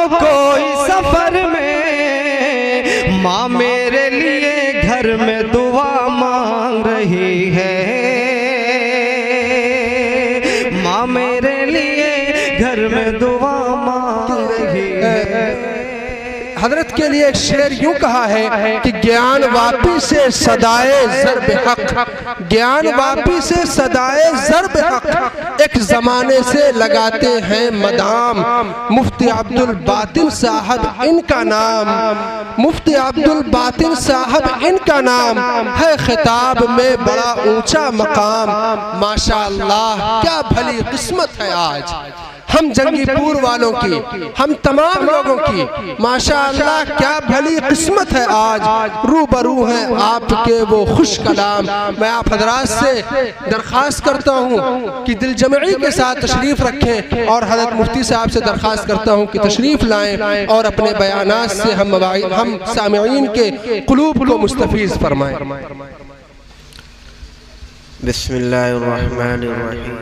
کوئی سفر میں، ماں میرے لیے گھر میں دعا مانگ رہی ہے، ماں میرے لیے گھر میں دعا مانگ رہی ہے۔ حضرت کے لیے ایک شعر یوں کہا ہے کہ گیان واپی سے صدائے ضرب حق، گیان واپی سے صدائے ضرب حق، ایک زمانے سے لگاتے ہیں مدام، مفتی عبد الباطن صاحب ان کا نام، مفتی عبد الباطن صاحب ان کا نام ہے، خطاب میں بڑا اونچا مقام، ماشاءاللہ کیا بھلی قسمت ہے آج ہم جنگی پور والوں کی، ہم تمام لوگوں کی، ماشاءاللہ کیا بھلی قسمت ہے آج روبرو ہیں آپ کے وہ خوش کلام۔ میں آپ حضرات سے درخواست کرتا ہوں کہ دل جمعی کے ساتھ تشریف رکھیں، اور حضرت مفتی صاحب سے درخواست کرتا ہوں کہ تشریف لائیں اور اپنے بیانات سے ہم سامعین کے قلوب کو مستفیض فرمائیں۔ بسم اللہ الرحمن الرحیم،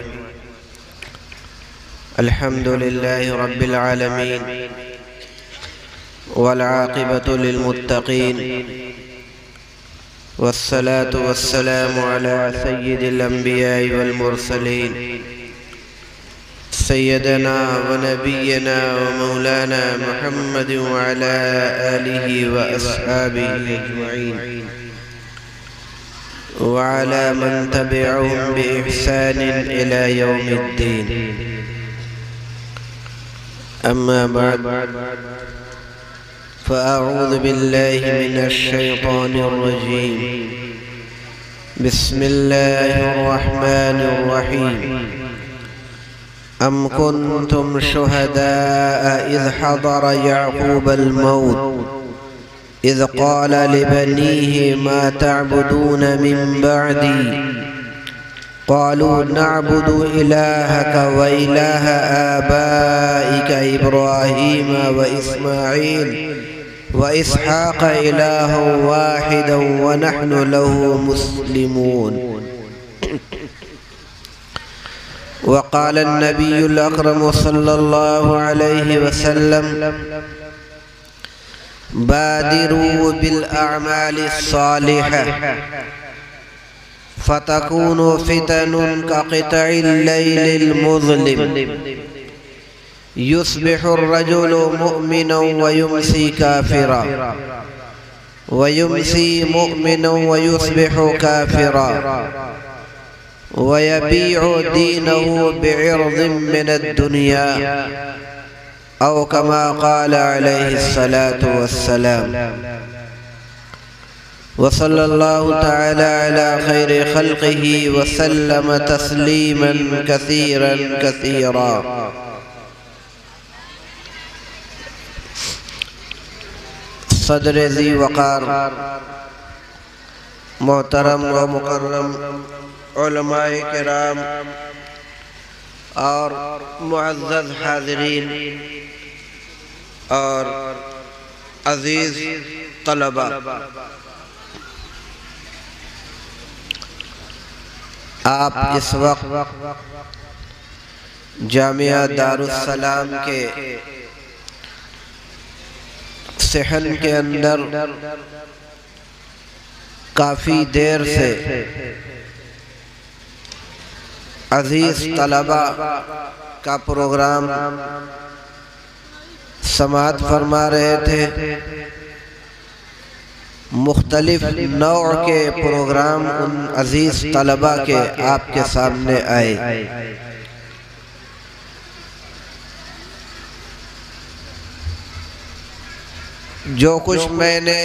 الحمد للہ رب العالمین، والعاقبۃ للمتقین، والصلاة والسلام علی سید الانبیاء والمرسلین، سیدنا ونبینا ومولانا محمد وعلی آلہ واصحابہ اجمعین، وعلی من تبعهم بإحسان إلى يوم الدين۔ أما بعد، فأعوذ بالله من الشيطان الرجيم، بسم الله الرحمن الرحيم، أم كنتم شهداء إذ حضر يعقوب الموت إذ قال لبنيه ما تعبدون من بعدي قالوا نعبد إلهك وإله آبائك إبراهيم وإسماعيل وإسحاق إلها واحدا ونحن له مسلمون۔ وقال النبي الأكرم صلى الله عليه وسلم بادروا بالأعمال الصالحة فتكون فتن كقطع الليل المظلم، يصبح الرجل مؤمنا ويمسي كافرا، ويمسي مؤمنا ويصبح كافرا، ويبيع دينه بعرض من الدنيا، أو كما قال عليه الصلاة والسلام۔ وصلى الله تعالى على خير خلقه وسلم تسليما كثيرا كثيرا۔ صدر ذی وقار، محترم و مکرم علماء کرام اور معزز حاضرین اور عزیز طلبہ، آپ اس وقت جامعہ دارالسلام کے صحن کے اندر کافی دیر سے عزیز طلبہ کا پروگرام سماعت فرما رہے تھے۔ مختلف نوع کے پروگرام ان عزیز طلبہ کے آپ کے سامنے آئے۔ جو کچھ میں نے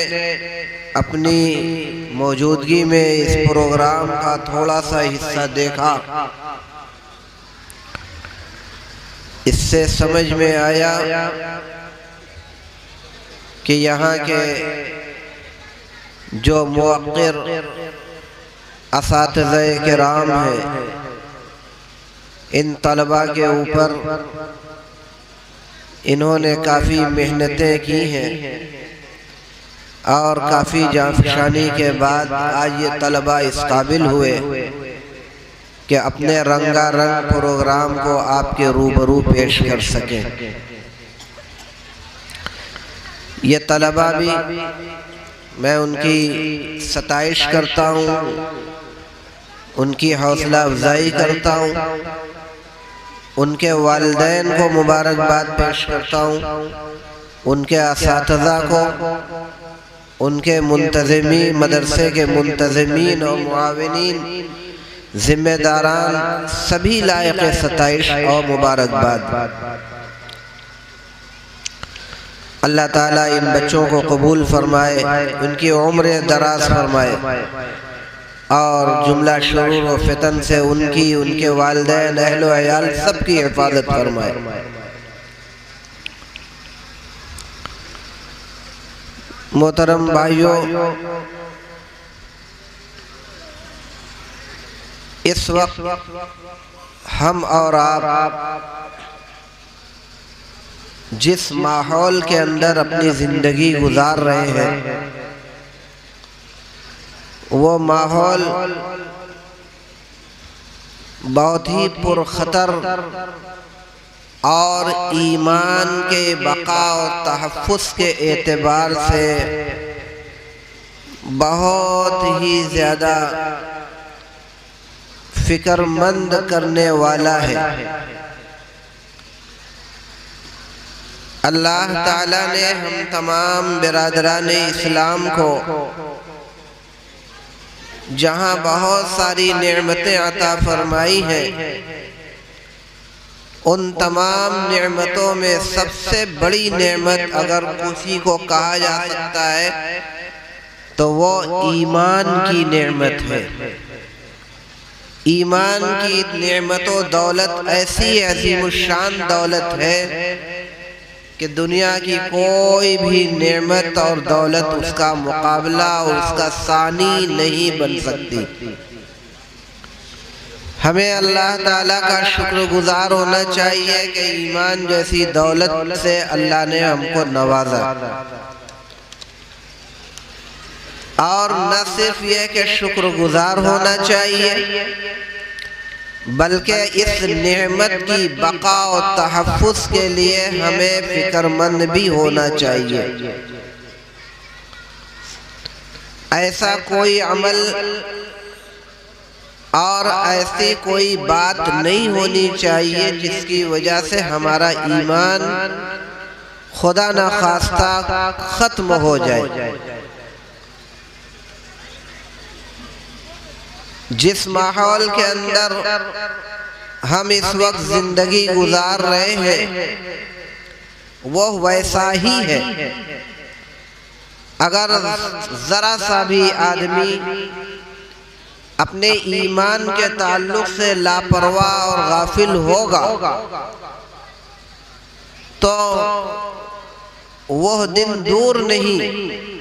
اپنی موجودگی میں اس پروگرام کا تھوڑا سا حصہ دیکھا، اس سے سمجھ میں آیا کہ یہاں کے جو موقر اساتذہ کرام ہیں، ان طلباء کے اوپر انہوں نے کافی محنتیں کی ہیں، اور کافی جانفشانی کے بعد آج یہ طلباء اس قابل ہوئے کہ اپنے رنگا رنگ پروگرام کو آپ کے روبرو پیش کر سکیں۔ یہ طلبہ بھی میں ان کی ستائش کرتا ہوں، ان کی حوصلہ افزائی کرتا ہوں، ان کے والدین کو مبارکباد پیش کرتا ہوں، ان کے اساتذہ کو، ان کے منتظمین، مدرسے کے منتظمین اور معاونین، ذمہ داران، سبھی لائق ستائش اور مبارکباد۔ اللہ تعالیٰ ان بچوں کو قبول فرمائے، ان کی عمر دراز فرمائے، اور جملہ شرور و فتن سے ان کی، ان کے والدین، اہل و عیال سب کی حفاظت فرمائے۔ محترم بھائیوں، اس وقت ہم اور آپ جس ماحول کے اندر اپنی زندگی گزار رہے ہیں، وہ ماحول بہت ہی پرخطر اور ایمان کے بقا و تحفظ کے اعتبار سے بہت ہی زیادہ فکر مند کرنے والا ہے۔ اللہ تعالیٰ نے ہم تمام برادران اسلام کو جہاں بہت ساری نعمتیں عطا فرمائی ہیں، ان تمام نعمتوں میں سب سے بڑی نعمت اگر کسی کو کہا جا سکتا ہے تو وہ ایمان کی نعمت ہے۔ ایمان کی نعمت و دولت ایسی عظیم الشان دولت ہے کہ دنیا کی کوئی بھی نعمت اور دولت اس کا مقابلہ اور اس کا ثانی نہیں بن سکتی۔ ہمیں اللہ تعالیٰ کا شکر گزار ہونا چاہیے کہ ایمان جیسی دولت سے اللہ نے ہم کو نوازا، اور نہ صرف یہ کہ شکر گزار ہونا چاہیے بلکہ اس نعمت کی بقا و تحفظ کے لیے ہمیں فکر مند بھی ہونا چاہیے۔ ایسا کوئی عمل اور ایسی کوئی بات نہیں ہونی چاہیے جس کی وجہ سے ہمارا ایمان خدا نخواستہ ختم ہو جائے۔ جس ماحول کے اندر ہم اس وقت زندگی گزار رہے ہیں وہ ویسا ہی ہے۔ اگر ذرا سا بھی آدمی اپنے ایمان کے تعلق سے لاپرواہ اور غافل ہوگا تو وہ دن دور نہیں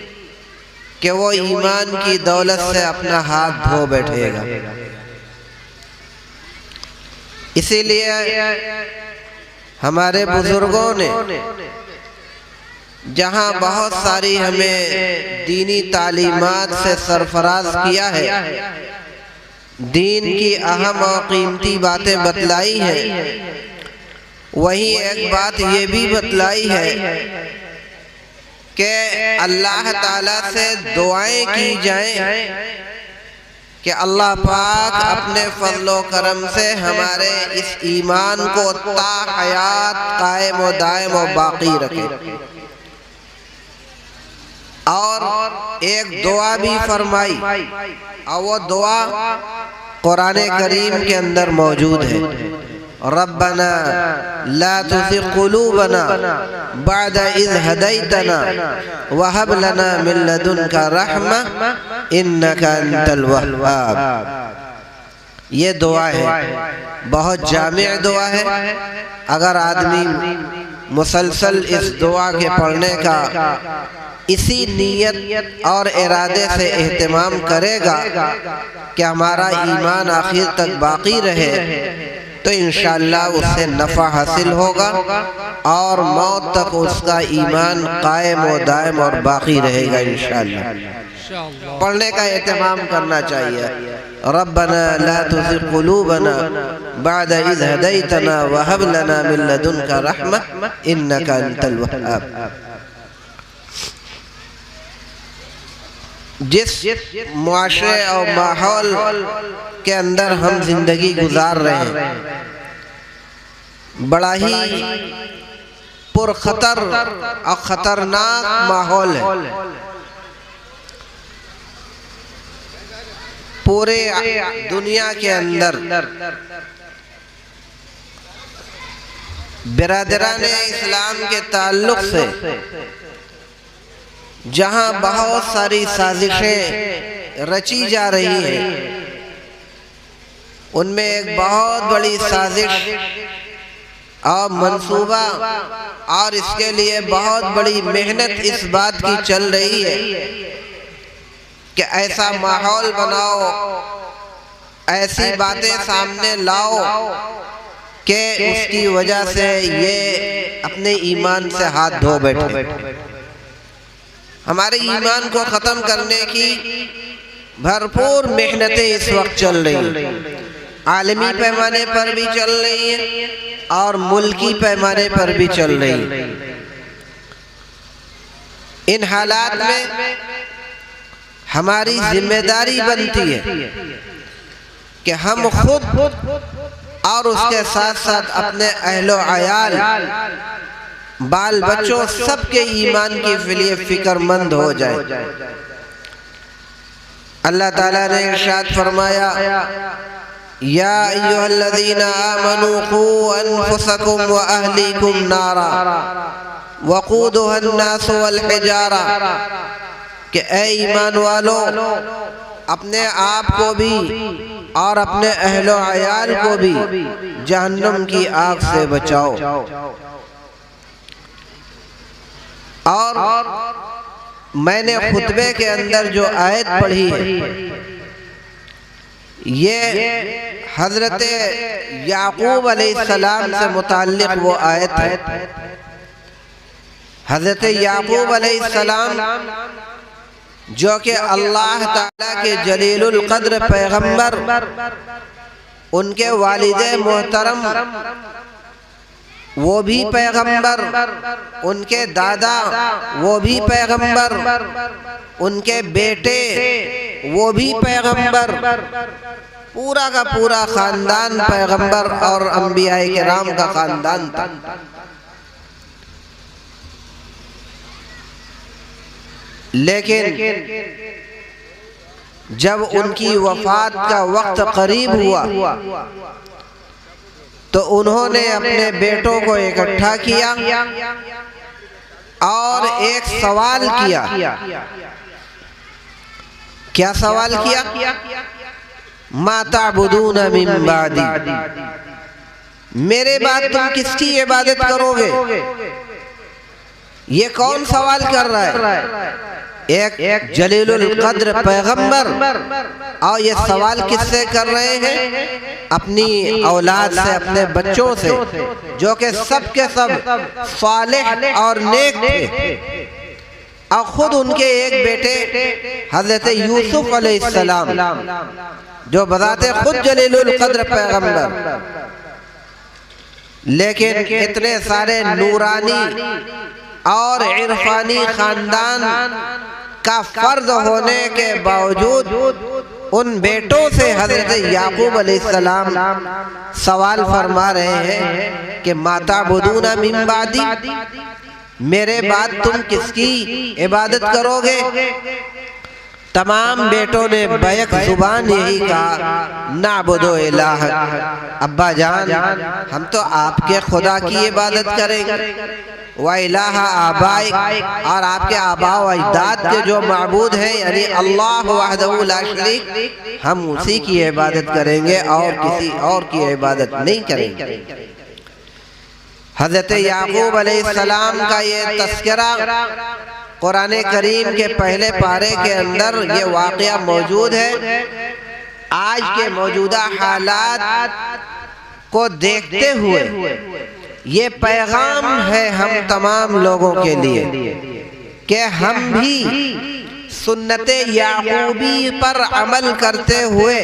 کہ وہ ایمان کی دولت سے اپنا ہاتھ دھو بیٹھے گا۔ اسی لیے ہمارے بزرگوں نے جہاں بہت ساری ہمیں دینی تعلیمات سے سرفراز کیا ہے، دین کی اہم اور قیمتی باتیں بتلائی ہیں، وہیں ایک بات یہ بھی بتلائی ہے کہ اللہ تعالیٰ سے دعائیں کی جائیں کہ اللہ پاک اپنے فضل و کرم سے ہمارے اس ایمان کو تا حیات قائم و دائم و باقی رکھے۔ اور ایک دعا بھی فرمائی، اور وہ دعا قرآن کریم کے اندر موجود ہے، ربنا لا تزغ قلوبنا بعد اذ ہدیتنا وہب لنا من لدنک رحمہ انک انت الوہاب۔ یہ دعا ہے، بہت جامع دعا ہے۔ اگر آدمی مسلسل اس دعا کے پڑھنے کا اسی نیت اور ارادے سے اہتمام کرے گا کہ ہمارا ایمان آخر تک باقی رہے تو انشاءاللہ اس سے نفع حاصل ہوگا اور موت تک اس کا ایمان قائم و دائم اور باقی رہے گا انشاءاللہ۔ پڑھنے کا اہتمام کرنا چاہیے، ربنا لا تزغ قلوبنا بعد اذ ہدیتنا وہب لنا من لدنک رحمہ انک انت الوہاب۔ جس معاشرے اور ماحول کے اندر ہم زندگی گزار رہے ہیں بڑا ہی پرخطر اور خطرناک ماحول ہے۔ پورے دنیا کے اندر برادران اسلام کے تعلق سے جہاں بہت ساری سازشیں رچی جا رہی ہیں، ان میں ایک بہت بڑی سازش اور منصوبہ اور اس کے لیے بہت بڑی محنت اس بات کی چل رہی ہے کہ ایسا ماحول بناؤ، ایسی باتیں سامنے لاؤ کہ اس کی وجہ سے یہ اپنے ایمان سے ہاتھ دھو بیٹھے۔ ہمارے ایمان کو ختم کرنے کی بھرپور محنتیں اس وقت چل رہی ہیں، عالمی پیمانے پر بھی چل رہی ہیں اور ملکی پیمانے پر بھی چل رہی ہیں۔ ان حالات میں ہماری ذمہ داری بنتی ہے کہ ہم خود اور اس کے ساتھ ساتھ اپنے اہل و عیال، بال بچوں سب کے ایمان کی لیے فکر مند ہو جائے۔ اللہ تعالیٰ نے ارشاد فرمایا، یا ایھا الذین آمنوا قوا انفسکم واہلیکم نارا وقودھا الناس والحجارہ، کہ اے ایمان والو اپنے آپ کو بھی اور اپنے اہل و عیال کو بھی جہنم کی آگ سے بچاؤ۔ اور میں نے خطبے کے اندر جو آیت پڑھی ہے یہ حضرت یعقوب علیہ السلام سے متعلق وہ آیت ہے۔ حضرت یعقوب علیہ السلام جو کہ اللہ تعالیٰ کے جلیل القدر پیغمبر، ان کے والد محترم وہ بھی پیغمبر، ان کے دادا وہ بھی پیغمبر، ان کے بیٹے وہ بھی پیغمبر، پورا کا پورا خاندان پیغمبر اور انبیاء کرام کا خاندان تھا۔ لیکن جب ان کی وفات کا وقت قریب ہوا تو انہوں نے اپنے بیٹوں کو اکٹھا کیا اور ایک سوال کیا۔ کیا سوال کیا؟ ما تعبدون من بعدی، میرے بعد تم کس کی عبادت کرو گے؟ یہ کون سوال کر رہا ہے؟ ایک جلیل القدر پیغمبر، اور یہ سوال کس سے کر رہے ہیں؟ اپنی اولاد سے، اپنے بچوں سے، جو کہ سب کے سب صالح اور نیک تھے، اور خود ان کے ایک بیٹے حضرت یوسف علیہ السلام جو بذات خود جلیل القدر پیغمبر، لیکن اتنے سارے نورانی اور عرفانی خاندان کا فرد ہونے کے باوجود ان بیٹوں سے حضرت یعقوب علیہ السلام سوال فرما رہے ہیں کہ ما تعبدون من بعدی، میرے بعد تم کس کی عبادت کرو گے؟ تمام بیٹوں نے بیک زبان یہی کہا، نعبد الہ، ابا جان ہم تو آپ کے خدا کی عبادت کریں گے، وَإِلَٰهَ آبَائِكَ، اور آپ کے آباء و اجداد کے جو معبود ہیں یعنی اللہ وحدہ لا شریک، ہم اسی کی عبادت کریں گے اور کسی اور کی عبادت نہیں کریں گے۔ حضرت یعقوب علیہ السلام کا یہ تذکرہ قرآن کریم کے پہلے پارے کے اندر یہ واقعہ موجود ہے۔ آج کے موجودہ حالات کو دیکھتے ہوئے یہ پیغام ہے ہم تمام لوگوں کے لیے کہ ہم بھی سنت یعقوبی پر عمل کرتے ہوئے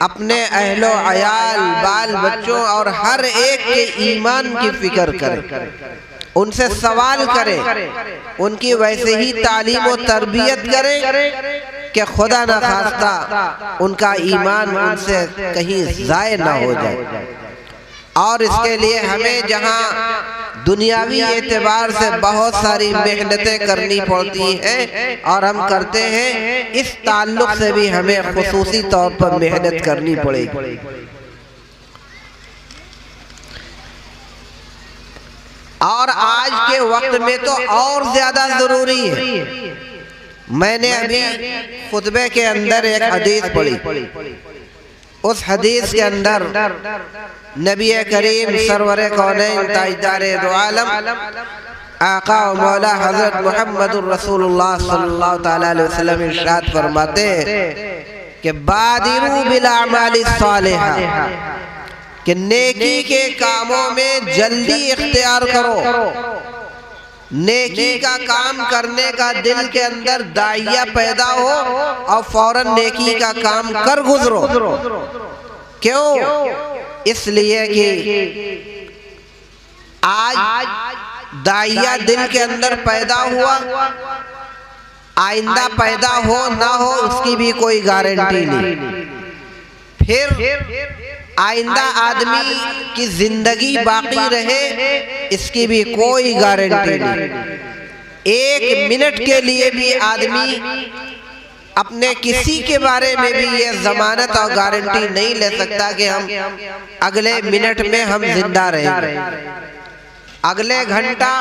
اپنے اہل و عیال، بال بچوں اور ہر ایک کے ایمان کی فکر کریں۔ ان سے سوال کریں، ان کی ویسے ہی تعلیم و تربیت کریں کہ خدا نہ خواستہ ان کا ایمان ان سے کہیں ضائع نہ ہو جائے۔ اور اس کے لیے ہمیں جہاں دنیاوی اعتبار سے بہت ساری محنتیں کرنی پڑتی ہیں اور ہم کرتے ہیں، اس تعلق سے بھی ہمیں خصوصی طور پر محنت کرنی پڑے گی۔ اور آج کے وقت میں تو اور زیادہ ضروری ہے۔ میں نے ابھی خطبے کے اندر ایک حدیث پڑھی، اس حدیث کے اندر نبی کریم سرور کونین تاجدار دو عالم آقا و مولا حضرت محمد الرسول اللہ صلی اللہ تعالیٰ علیہ وسلم ارشاد فرماتے ہیں کہ بادروا بالاعمال الصالحہ، کہ نیکی کے کاموں میں جلدی اختیار کرو، نیکی کا کام کرنے کا دل کے اندر داعیہ پیدا ہو اور فوراً نیکی کا کام کر گزرو۔ کیوں؟ اس لیے کہ آج داعیہ دل کے اندر پیدا ہوا، آئندہ پیدا ہو نہ ہو اس کی بھی کوئی گارنٹی نہیں، پھر آئندہ آدمی کی زندگی باقی رہے اس کی بھی کوئی گارنٹی نہیں۔ ایک منٹ کے لیے بھی آدمی اپنے کسی کے بارے میں بھی یہ ضمانت اور گارنٹی نہیں لے سکتا کہ ہم اگلے منٹ میں ہم زندہ رہیں گے، اگلے گھنٹہ،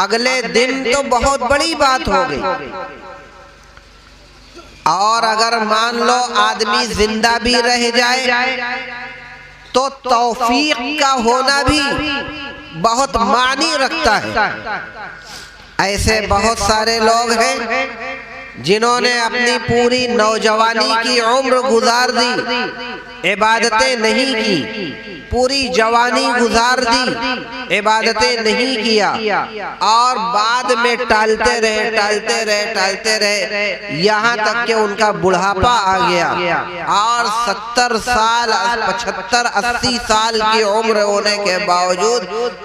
اگلے دن تو بہت بڑی بات ہو گئی۔ اور اگر مان لو آدمی زندہ بھی رہ جائے تو توفیق کا ہونا بھی بہت معنی رکھتا ہے۔ ایسے بہت سارے لوگ ہیں جنہوں نے اپنی پوری نوجوانی کی عمر گزار دی، عبادتیں نہیں کی، پوری جوانی گزار دی، عبادتیں نہیں کیا، اور بعد میں ٹالتے رہے یہاں تک کہ ان کا بڑھاپا آ گیا، اور 70 سال 75 80 سال کی عمر ہونے کے باوجود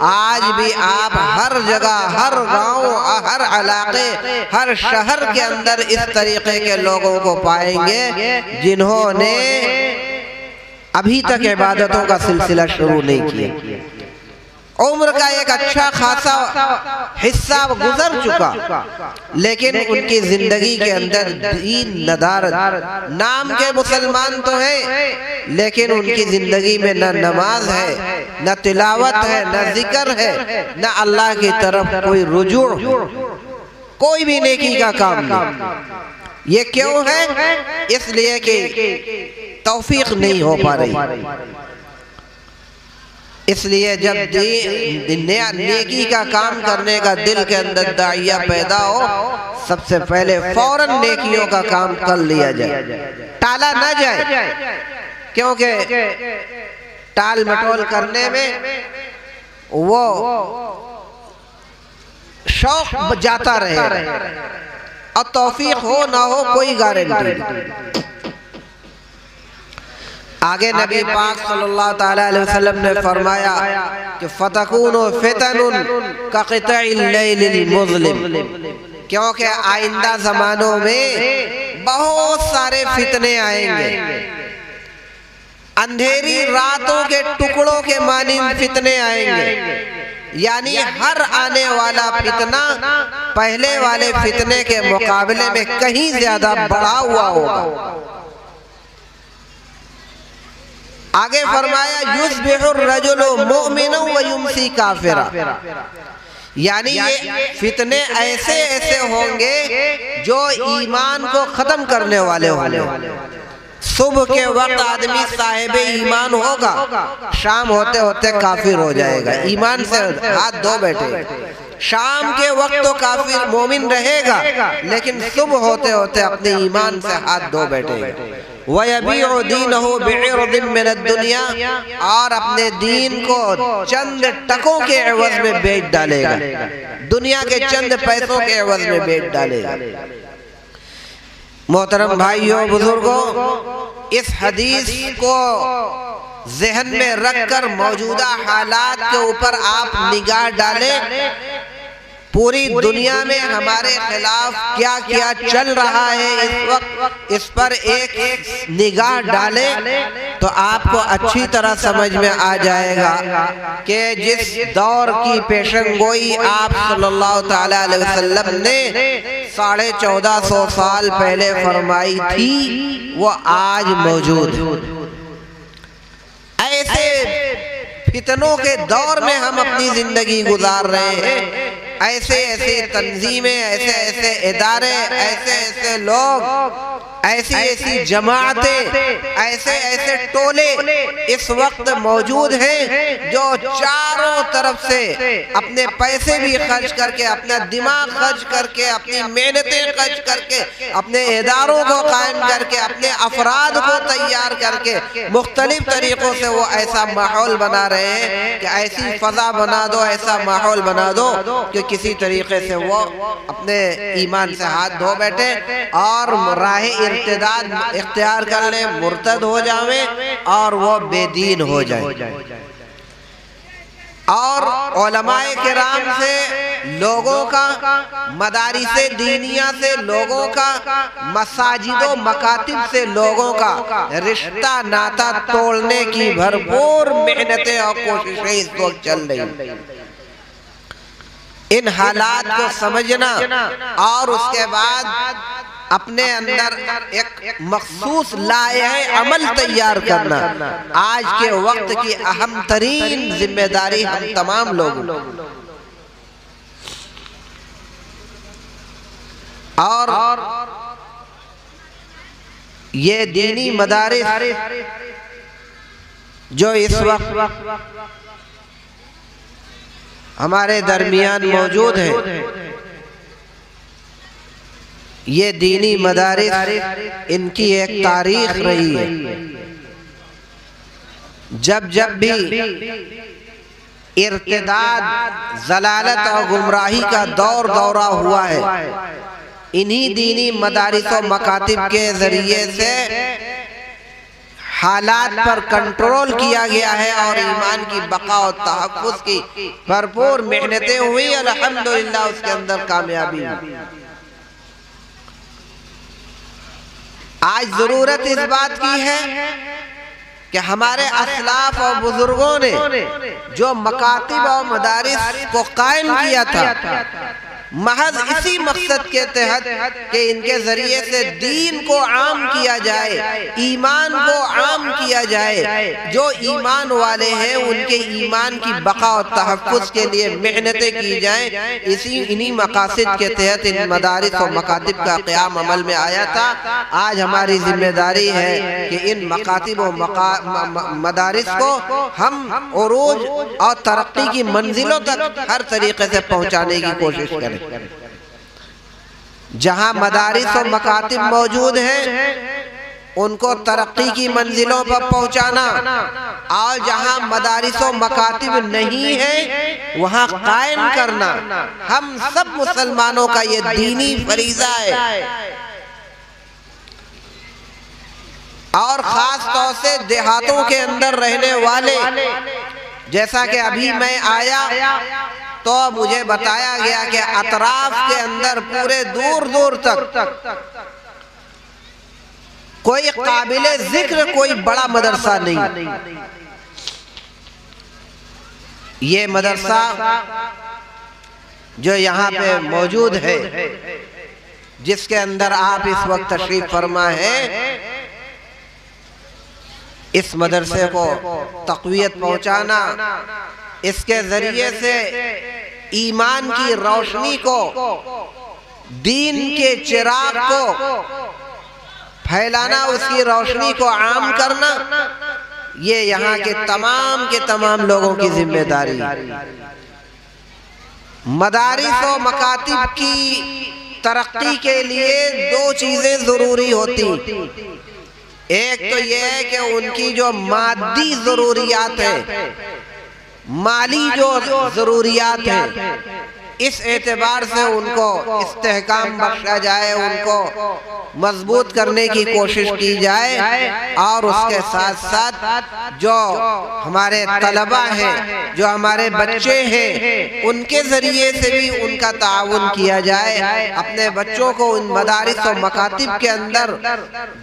آج بھی آپ ہر جگہ، ہر گاؤں، ہر علاقے، ہر شہر کے اندر اس طریقے کے لوگوں کو پائیں گے جنہوں نے ابھی تک عبادتوں کا سلسلہ شروع نہیں کیا۔ عمر کا ایک اچھا خاصا حصہ گزر چکا، لیکن ان کی زندگی کے اندر دین ندارت، نام کے مسلمان تو ہیں لیکن ان کی زندگی میں نہ نماز ہے، نہ تلاوت ہے، نہ ذکر ہے، نہ اللہ کی طرف کوئی رجوع، کوئی بھی نیکی کا کام نہیں۔ یہ کیوں ہے؟ اس لیے کہ توفیق نہیں ہو پا رہی۔ اس لیے جب نیکی کا کام کرنے کا دل کے اندر داعیہ پیدا ہو، سب سے پہلے فوراً نیکیوں کا کام کر لیا جائے، ٹالا نہ جائے، کیونکہ ٹال مٹول کرنے میں وہ شوق جاتا رہے، اور توفیق ہو نہ ہو کوئی گارنٹی نہیں۔ آگے نبی پاک صلی اللہ تعالیٰ علیہ وسلم نے فرمایا کہ فَتَكُونُ فِتَنٌ كَقِطَعِ اللَّيْلِ الْمُظْلِمِ، کیونکہ آئندہ زمانوں میں بہت سارے فتنے آئیں گے، اندھیری راتوں کے ٹکڑوں کے مانند فتنے آئیں گے، یعنی ہر آنے والا فتنہ پہلے والے فتنے کے مقابلے میں کہیں زیادہ بڑا ہوا ہوگا۔ آگے فرمایا یُصْبِحُ الرَّجُلُ مُؤْمِنًا وَيُمْسِي كَافِرًا، یعنی یہ فتنے ایسے ہوں گے جو ایمان کو ختم کرنے والے ہوں گے۔ صبح کے وقت آدمی صاحب ایمان ہوگا، شام ہوتے ہوتے کافر ہو جائے گا، ایمان سے ہاتھ دھو بیٹھے۔ شام کے وقت تو کافر مومن رہے گا، لیکن صبح ہوتے ہوتے اپنے ایمان سے ہاتھ دھو بیٹھے گا۔ وَيَبِيعُ دِينَهُ بِعِرْضٍ مِّنَ الدُّنْيَا، اور اپنے دین کو چند ٹکوں کے عوض میں بیچ ڈالے گا، دنیا کے چند پیسوں کے عوض میں بیچ ڈالے گا۔ محترم بھائیوں، بزرگوں، اس حدیث کو ذہن میں رکھ کر موجودہ حالات کے اوپر آپ نگاہ ڈالیں، پوری دنیا میں ہمارے خلاف کیا کیا چل رہا ہے اس وقت، اس پر ایک نگاہ ڈالیں تو آپ کو اچھی طرح سمجھ میں آ جائے گا کہ جس دور کی پیشن گوئی آپ صلی اللہ تعالیٰ علیہ وسلم نے 1450 سال پہلے فرمائی تھی وہ آج موجود ہے۔ ایسے فتنوں کے دور میں ہم اپنی زندگی گزار رہے ہیں، ایسے ایسے تنظیمیں، ایسے ایسے ادارے، ایسے ایسے لوگ، ایسی ایسی جماعتیں، ایسے ایسے ٹولے اس وقت موجود ہیں جو چاروں طرف سے اپنے پیسے بھی خرچ کر کے، اپنا دماغ خرچ کر کے، اپنی محنتیں خرچ کر کے، اپنے اداروں کو قائم کر کے، اپنے افراد کو تیار کر کے مختلف طریقوں سے وہ ایسا ماحول بنا رہے ہیں کہ ایسی فضا بنا دو، ایسا ماحول بنا دو کہ کسی طریقے سے وہ اپنے ایمان سے ہاتھ دھو بیٹھے اور راہ ارتداد اختیار کر لیں، مرتد ہو جاویں اور وہ بے دین ہو جائیں۔ اور علماء کرام سے لوگوں کا، مدارس دینیہ سے لوگوں کا، مساجد و مکاتب سے لوگوں کا رشتہ ناتا توڑنے کی بھرپور محنتیں اور کوششیں اس وقت چل رہی ہیں۔ ان حالات کو سمجھنا اور اس کے بعد اپنے اندر ایک مخصوص لائحہ عمل تیار کرنا آج کے وقت کی اہم ترین ذمہ داری ہم تمام لوگوں۔ اور یہ دینی مدارس جو اس وقت ہمارے درمیان موجود ہیں، یہ دینی مدارس ان کی ایک تاریخ رہی ہے۔ جب جب بھی ارتداد، ضلالت اور گمراہی کا دورہ ہوا ہے، انہی دینی مدارس و مکاتب کے ذریعے سے حالات پر کنٹرول کیا گیا ہے اور ایمان کی بقا و تحفظ کی بھرپور محنتیں ہوئی، الحمدللہ اس کے اندر کامیابی ہوئی۔ آج ضرورت اس بات کی ہے کہ ہمارے اسلاف اور بزرگوں نے جو مکاتب اور مدارس کو قائم کیا تھا، محض اسی مقصد کے تحت کہ ان کے ذریعے سے دین کو عام کیا جائے، ایمان کو عام کیا جائے، جو ایمان والے ہیں ان کے ایمان کی بقا و تحفظ کے لیے محنتیں کی جائیں، انہی مقاصد کے تحت ان مدارس و مکاتب کا قیام عمل میں آیا تھا۔ آج ہماری ذمہ داری ہے کہ ان مکاتب و مدارس کو ہم عروج اور ترقی کی منزلوں تک ہر طریقے سے پہنچانے کی کوشش کریں۔ جہاں مدارس و مکاتب موجود ہیں ان کو ترقی کی منزلوں پر پہنچانا، اور جہاں مدارس و مکاتب نہیں ہیں وہاں قائم کرنا ہم سب مسلمانوں کا یہ دینی فریضہ ہے۔ اور خاص طور سے دیہاتوں کے اندر رہنے والے، جیسا کہ ابھی میں آیا تو مجھے بتایا گیا کہ اطراف کے اندر پورے دور دور تک کوئی قابل ذکر کوئی بڑا مدرسہ نہیں۔ یہ مدرسہ جو یہاں پہ موجود ہے، جس کے اندر آپ اس وقت تشریف فرما ہیں، اس مدرسے کو تقویت پہنچانا، اس کے ذریعے سے ایمان کی روشنی کو، دین کے چراغ کو پھیلانا، اس کی روشنی کو عام کرنا، یہ یہاں کے تمام لوگوں کی ذمہ داری ہے۔ مدارس و مکاتب کی ترقی کے لیے دو چیزیں ضروری ہوتی، ایک تو یہ ہے کہ ان کی جو مادی ضروریات ہیں، مالی جو ضروریات ہیں، اس اعتبار سے ان کو استحکام بخشا جائے، ان کو مضبوط کرنے کی کوشش کی جائے، اور اس کے ساتھ ساتھ جو ہمارے طلبہ ہیں، جو ہمارے بچے ہیں، ان کے ذریعے سے بھی ان کا تعاون کیا جائے، اپنے بچوں کو ان مدارس و مکاتب کے اندر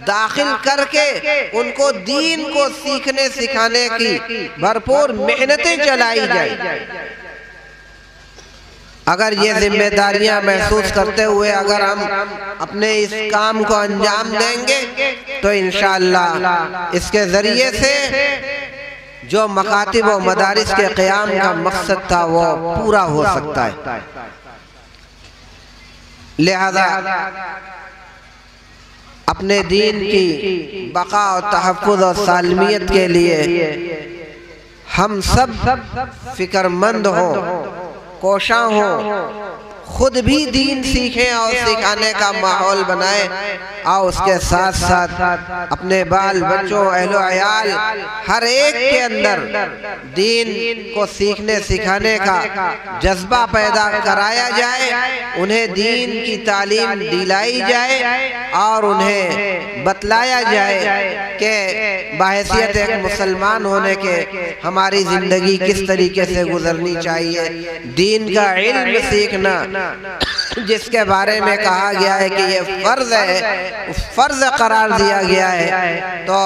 داخل کر کے ان کو دین کو سیکھنے سکھانے کی بھرپور محنتیں چلائی جائیں۔ اگر یہ ذمہ داریاں محسوس کرتے ہوئے اگر ہم اپنے اس کام کو انجام دیں گے تو انشاءاللہ اس کے ذریعے سے جو مکاتب و مدارس کے قیام کا مقصد تھا وہ پورا ہو سکتا ہے۔ لہذا اپنے دین کی بقا و تحفظ و سالمیت کے لیے ہم سب فکر مند ہوں، کوشاں ہوں، خود بھی دین سیکھیں اور سکھانے کا ماحول بنائیں، اور اس کے ساتھ ساتھ اپنے بال بچوں، اہل و عیال، ہر ایک کے اندر دین کو سیکھنے سکھانے کا جذبہ پیدا کرایا جائے، انہیں دین کی تعلیم دلائی جائے اور انہیں بتلایا جائے کہ بحیثیت ایک مسلمان ہونے کے ہماری زندگی کس طریقے سے گزرنی چاہیے۔ دین کا علم سیکھنا جس کے بارے میں کہا گیا ہے کہ یہ فرض ہے، فرض قرار دیا گیا ہے، تو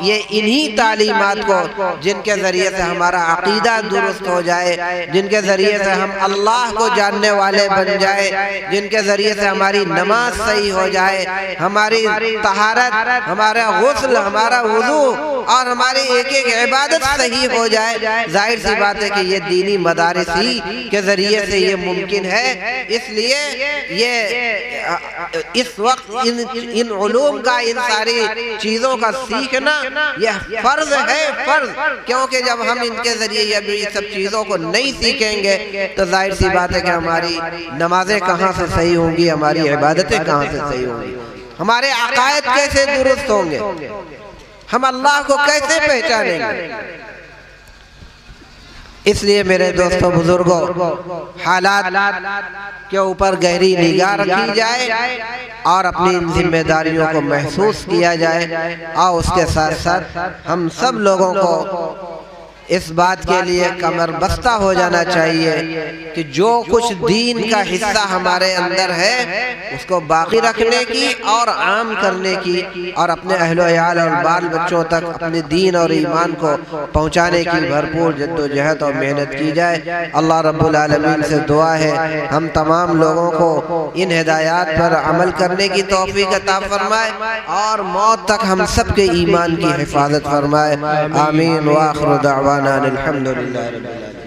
یہ انہی تعلیمات کو جن کے ذریعے سے ہمارا عقیدہ درست ہو جائے، جن کے ذریعے سے ہم اللہ کو جاننے والے بن جائے، جن کے ذریعے سے ہماری نماز صحیح ہو جائے، ہماری طہارت، ہمارا غسل، ہمارا وضو اور ہماری ایک ایک عبادت صحیح ہو جائے۔ ظاہر سی بات ہے کہ یہ دینی مدارس ہی کے ذریعے سے یہ ممکن ہے۔ اس لیے یہ اس وقت ان علوم کا، ان ساری چیزوں کا سیکھنا یہ فرض ہے، فرض، کیونکہ جب ہم ان کے ذریعے یہ سب چیزوں کو نہیں سیکھیں گے تو ظاہر سی بات ہے کہ ہماری نمازیں کہاں سے صحیح ہوں گی، ہماری عبادتیں کہاں سے صحیح ہوں گی، ہمارے عقائد کیسے درست ہوں گے، ہم اللہ کو کیسے پہچانیں گے۔ اس لیے میرے دوستوں، بزرگوں، حالات کے اوپر گہری نگاہ رکھی جائے اور اپنی ان ذمہ داریوں کو محسوس کیا جائے، اور اس کے ساتھ ساتھ ہم سب لوگوں کو اس بات کے لیے کمر بستہ ہو جانا چاہیے کہ جو کچھ دین کا حصہ ہمارے اندر ہے اس کو باقی رکھنے کی اور عام کرنے کی، اور اپنے اہل و عیال اور بال بچوں تک اپنے دین اور ایمان کو پہنچانے کی بھرپور جد و جہد اور محنت کی جائے۔ اللہ رب العالمین سے دعا ہے ہم تمام لوگوں کو ان ہدایات پر عمل کرنے کی توفیق عطا فرمائے اور موت تک ہم سب کے ایمان کی حفاظت فرمائے۔ آمین۔ وآخر دعوانا الحمدللہ رب العالمین۔